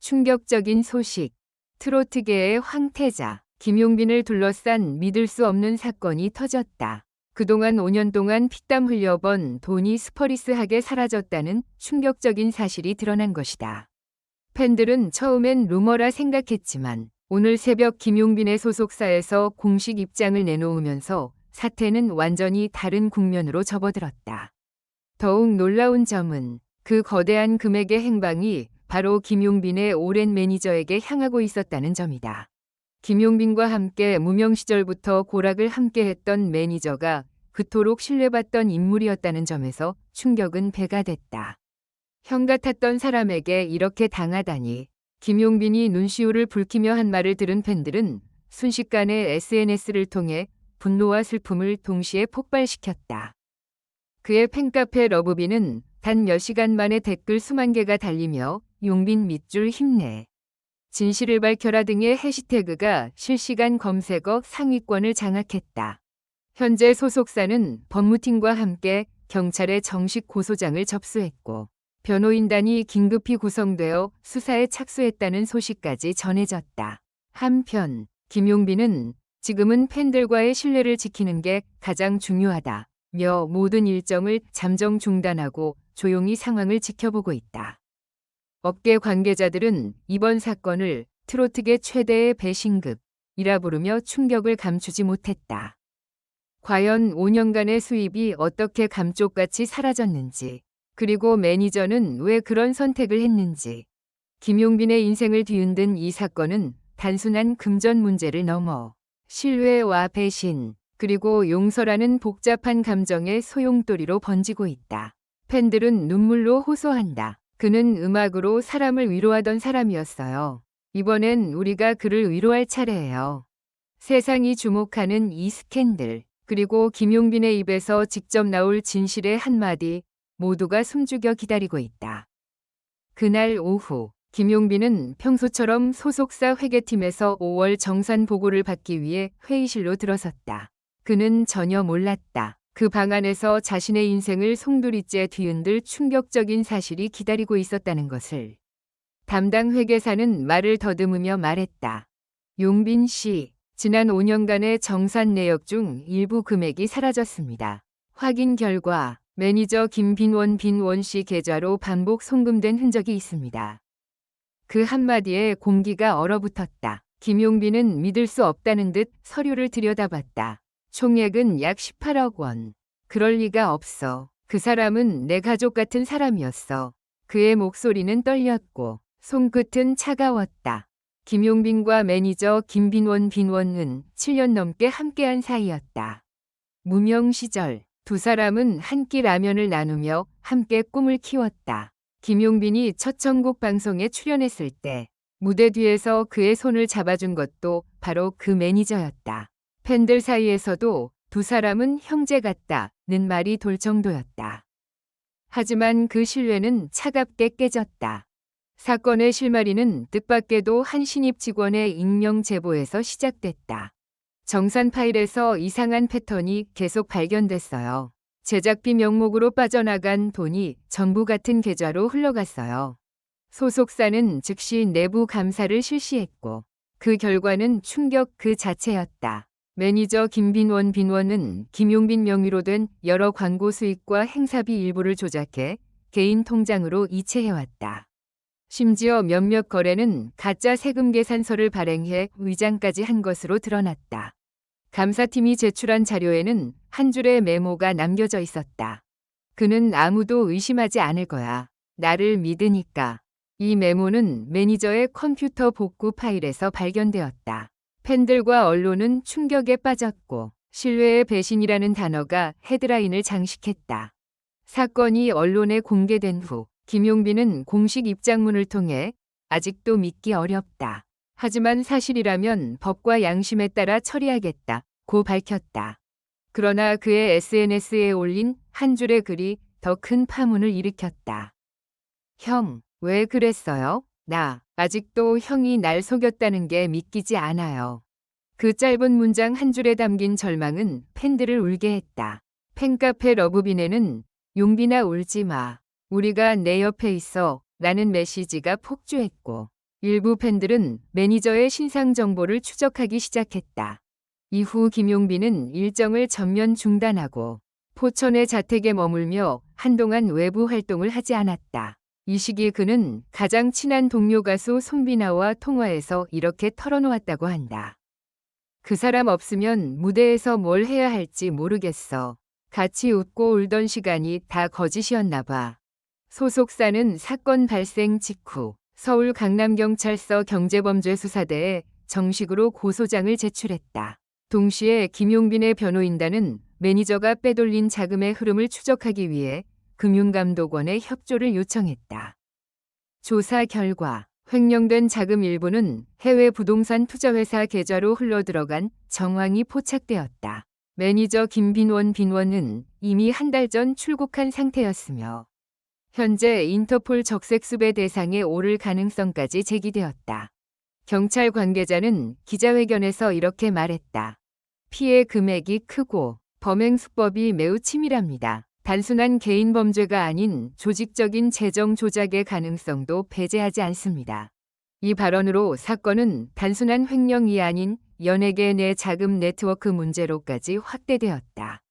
충격적인 소식. 트로트계의 황태자 김용빈을 둘러싼 믿을 수 없는 사건이 터졌다. 그동안 5년 동안 피땀 흘려번 돈이 스퍼리스하게 사라졌다는 충격적인 사실이 드러난 것이다. 팬들은 처음엔 루머라 생각했지만 오늘 새벽 김용빈의 소속사에서 공식 입장을 내놓으면서 사태는 완전히 다른 국면으로 접어들었다. 더욱 놀라운 점은 그 거대한 금액의 행방이 바로 김용빈의 오랜 매니저에게 향하고 있었다는 점이다. 김용빈과 함께 무명 시절부터 고락을 함께했던 매니저가 그토록 신뢰받던 인물이었다는 점에서 충격은 배가 됐다. 형 같았던 사람에게 이렇게 당하다니. 김용빈이 눈시울을 붉히며 한 말을 들은 팬들은 순식간에 SNS를 통해 분노와 슬픔을 동시에 폭발시켰다. 그의 팬카페 러브비는 단 몇 시간 만에 댓글 수만 개가 달리며 용빈 밑줄 힘내, 진실을 밝혀라 등의 해시태그가 실시간 검색어 상위권을 장악했다. 현재 소속사는 법무팀과 함께 경찰에 정식 고소장을 접수했고 변호인단이 긴급히 구성되어 수사에 착수했다는 소식까지 전해졌다. 한편 김용빈은 지금은 팬들과의 신뢰를 지키는 게 가장 중요하다며 모든 일정을 잠정 중단하고 조용히 상황을 지켜보고 있다. 업계 관계자들은 이번 사건을 트로트계 최대의 배신급이라 부르며 충격을 감추지 못했다. 과연 5년간의 수입이 어떻게 감쪽같이 사라졌는지, 그리고 매니저는 왜 그런 선택을 했는지, 김용빈의 인생을 뒤흔든 이 사건은 단순한 금전 문제를 넘어 신뢰와 배신, 그리고 용서라는 복잡한 감정의 소용돌이로 번지고 있다. 팬들은 눈물로 호소한다. 그는 음악으로 사람을 위로하던 사람이었어요. 이번엔 우리가 그를 위로할 차례예요. 세상이 주목하는 이 스캔들, 그리고 김용빈의 입에서 직접 나올 진실의 한마디, 모두가 숨죽여 기다리고 있다. 그날 오후, 김용빈은 평소처럼 소속사 회계팀에서 5월 정산 보고를 받기 위해 회의실로 들어섰다. 그는 전혀 몰랐다. 그 방 안에서 자신의 인생을 송두리째 뒤흔들 충격적인 사실이 기다리고 있었다는 것을. 담당 회계사는 말을 더듬으며 말했다. 용빈 씨, 지난 5년간의 정산 내역 중 일부 금액이 사라졌습니다. 확인 결과 매니저 김빈원 씨 계좌로 반복 송금된 흔적이 있습니다. 그 한마디에 공기가 얼어붙었다. 김용빈은 믿을 수 없다는 듯 서류를 들여다봤다. 총액은 약 18억 원. 그럴 리가 없어. 그 사람은 내 가족 같은 사람이었어. 그의 목소리는 떨렸고 손끝은 차가웠다. 김용빈과 매니저 김빈원은 7년 넘게 함께한 사이였다. 무명 시절 두 사람은 한 끼 라면을 나누며 함께 꿈을 키웠다. 김용빈이 첫 전국 방송에 출연했을 때 무대 뒤에서 그의 손을 잡아준 것도 바로 그 매니저였다. 팬들 사이에서도 두 사람은 형제 같다는 말이 돌 정도였다. 하지만 그 신뢰는 차갑게 깨졌다. 사건의 실마리는 뜻밖에도 한 신입 직원의 익명 제보에서 시작됐다. 정산 파일에서 이상한 패턴이 계속 발견됐어요. 제작비 명목으로 빠져나간 돈이 전부 같은 계좌로 흘러갔어요. 소속사는 즉시 내부 감사를 실시했고 그 결과는 충격 그 자체였다. 매니저 김빈원은 김용빈 명의로 된 여러 광고 수익과 행사비 일부를 조작해 개인 통장으로 이체해왔다. 심지어 몇몇 거래는 가짜 세금 계산서를 발행해 위장까지 한 것으로 드러났다. 감사팀이 제출한 자료에는 한 줄의 메모가 남겨져 있었다. 그는 아무도 의심하지 않을 거야. 나를 믿으니까. 이 메모는 매니저의 컴퓨터 복구 파일에서 발견되었다. 팬들과 언론은 충격에 빠졌고 신뢰의 배신이라는 단어가 헤드라인을 장식했다. 사건이 언론에 공개된 후 김용빈은 공식 입장문을 통해 아직도 믿기 어렵다. 하지만 사실이라면 법과 양심에 따라 처리하겠다고 밝혔다. 그러나 그의 SNS에 올린 한 줄의 글이 더 큰 파문을 일으켰다. 형, 왜 그랬어요? 나 아직도 형이 날 속였다는 게 믿기지 않아요. 그 짧은 문장 한 줄에 담긴 절망은 팬들을 울게 했다. 팬카페 러브빈에는 용빈아 울지 마. 우리가 내 옆에 있어 라는 메시지가 폭주했고 일부 팬들은 매니저의 신상 정보를 추적하기 시작했다. 이후 김용빈은 일정을 전면 중단하고 포천의 자택에 머물며 한동안 외부 활동을 하지 않았다. 이 시기 그는 가장 친한 동료 가수 송비나와 통화해서 이렇게 털어놓았다고 한다. 그 사람 없으면 무대에서 뭘 해야 할지 모르겠어. 같이 웃고 울던 시간이 다 거짓이었나 봐. 소속사는 사건 발생 직후 서울 강남경찰서 경제범죄수사대에 정식으로 고소장을 제출했다. 동시에 김용빈의 변호인단은 매니저가 빼돌린 자금의 흐름을 추적하기 위해 금융감독원에 협조를 요청했다. 조사 결과 횡령된 자금 일부는 해외 부동산 투자회사 계좌로 흘러들어간 정황이 포착되었다. 매니저 김빈원은 이미 한 달 전 출국한 상태였으며 현재 인터폴 적색수배 대상에 오를 가능성까지 제기되었다. 경찰 관계자는 기자회견에서 이렇게 말했다. 피해 금액이 크고 범행 수법이 매우 치밀합니다. 단순한 개인 범죄가 아닌 조직적인 재정 조작의 가능성도 배제하지 않습니다. 이 발언으로 사건은 단순한 횡령이 아닌 연예계 내 자금 네트워크 문제로까지 확대되었다.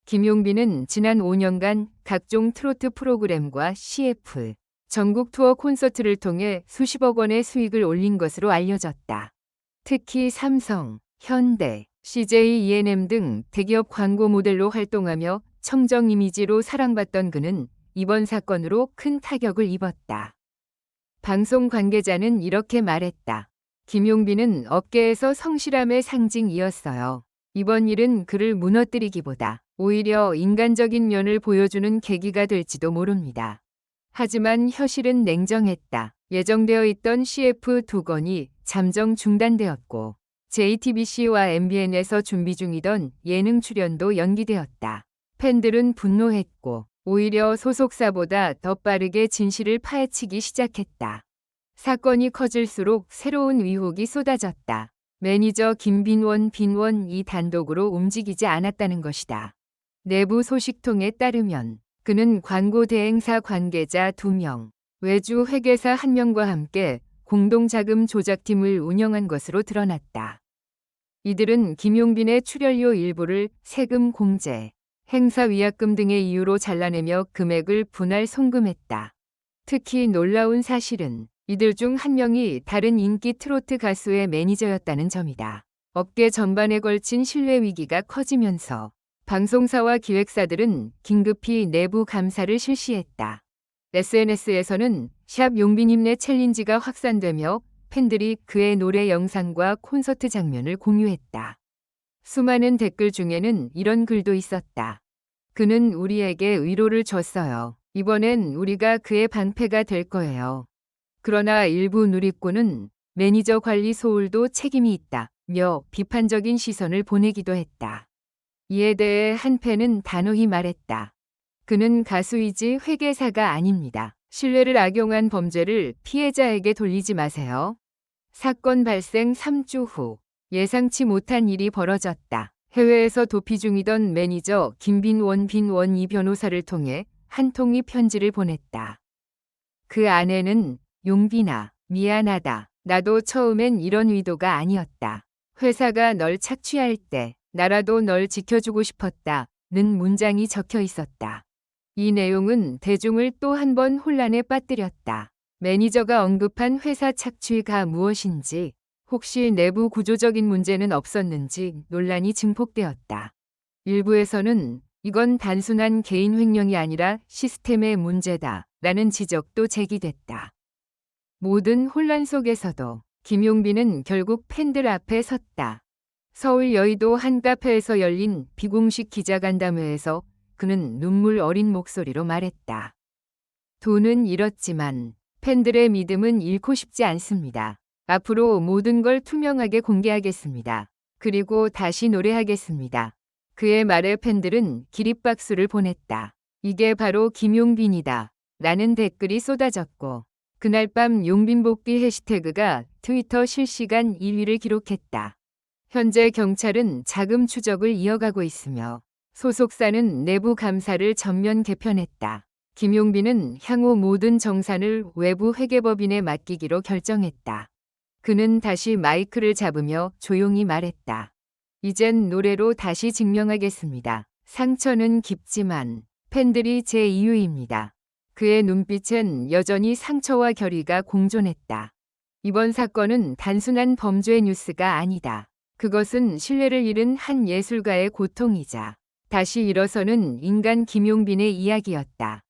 김용빈은 지난 5년간 각종 트로트 프로그램과 CF, 전국 투어 콘서트를 통해 수십억 원의 수익을 올린 것으로 알려졌다. 특히 삼성, 현대, CJ E&M 등 대기업 광고 모델로 활동하며 청정 이미지로 사랑받던 그는 이번 사건으로 큰 타격을 입었다. 방송 관계자는 이렇게 말했다. 김용빈은 업계에서 성실함의 상징이었어요. 이번 일은 그를 무너뜨리기보다 오히려 인간적인 면을 보여주는 계기가 될지도 모릅니다. 하지만 현실은 냉정했다. 예정되어 있던 CF 2건이 잠정 중단되었고 JTBC와 MBN에서 준비 중이던 예능 출연도 연기되었다. 팬들은 분노했고 오히려 소속사보다 더 빠르게 진실을 파헤치기 시작했다. 사건이 커질수록 새로운 의혹이 쏟아졌다. 매니저 김빈원이 단독으로 움직이지 않았다는 것이다. 내부 소식통에 따르면 그는 광고 대행사 관계자 2명, 외주 회계사 1명과 함께 공동자금 조작팀을 운영한 것으로 드러났다. 이들은 김용빈의 출연료 일부를 세금 공제, 행사 위약금 등의 이유로 잘라내며 금액을 분할 송금했다. 특히 놀라운 사실은 이들 중 한 명이 다른 인기 트로트 가수의 매니저였다는 점이다. 업계 전반에 걸친 신뢰 위기가 커지면서 방송사와 기획사들은 긴급히 내부 감사를 실시했다. SNS에서는 샵 용빈 힘내 챌린지가 확산되며 팬들이 그의 노래 영상과 콘서트 장면을 공유했다. 수많은 댓글 중에는 이런 글도 있었다. 그는 우리에게 위로를 줬어요. 이번엔 우리가 그의 방패가 될 거예요. 그러나 일부 누리꾼은 매니저 관리 소홀도 책임이 있다며 비판적인 시선을 보내기도 했다. 이에 대해 한 팬은 단호히 말했다. 그는 가수이지 회계사가 아닙니다. 신뢰를 악용한 범죄를 피해자에게 돌리지 마세요. 사건 발생 3주 후 예상치 못한 일이 벌어졌다. 해외에서 도피 중이던 매니저 김빈원이 변호사를 통해 한 통의 편지를 보냈다. 그 안에는 용빈아, 미안하다. 나도 처음엔 이런 의도가 아니었다. 회사가 널 착취할 때 나라도 널 지켜주고 싶었다는 문장이 적혀 있었다. 이 내용은 대중을 또 한 번 혼란에 빠뜨렸다. 매니저가 언급한 회사 착취가 무엇인지, 혹시 내부 구조적인 문제는 없었는지 논란이 증폭되었다. 일부에서는 이건 단순한 개인 횡령이 아니라 시스템의 문제다라는 지적도 제기됐다. 모든 혼란 속에서도 김용빈은 결국 팬들 앞에 섰다. 서울 여의도 한 카페에서 열린 비공식 기자간담회에서 그는 눈물 어린 목소리로 말했다. 돈은 잃었지만 팬들의 믿음은 잃고 싶지 않습니다. 앞으로 모든 걸 투명하게 공개하겠습니다. 그리고 다시 노래하겠습니다. 그의 말에 팬들은 기립박수를 보냈다. 이게 바로 김용빈이다. 라는 댓글이 쏟아졌고 그날 밤 용빈복귀 해시태그가 트위터 실시간 1위를 기록했다. 현재 경찰은 자금 추적을 이어가고 있으며 소속사는 내부 감사를 전면 개편했다. 김용빈은 향후 모든 정산을 외부 회계법인에 맡기기로 결정했다. 그는 다시 마이크를 잡으며 조용히 말했다. 이젠 노래로 다시 증명하겠습니다. 상처는 깊지만 팬들이 제 이유입니다. 그의 눈빛엔 여전히 상처와 결의가 공존했다. 이번 사건은 단순한 범죄 뉴스가 아니다. 그것은 신뢰를 잃은 한 예술가의 고통이자 다시 일어서는 인간 김용빈의 이야기였다.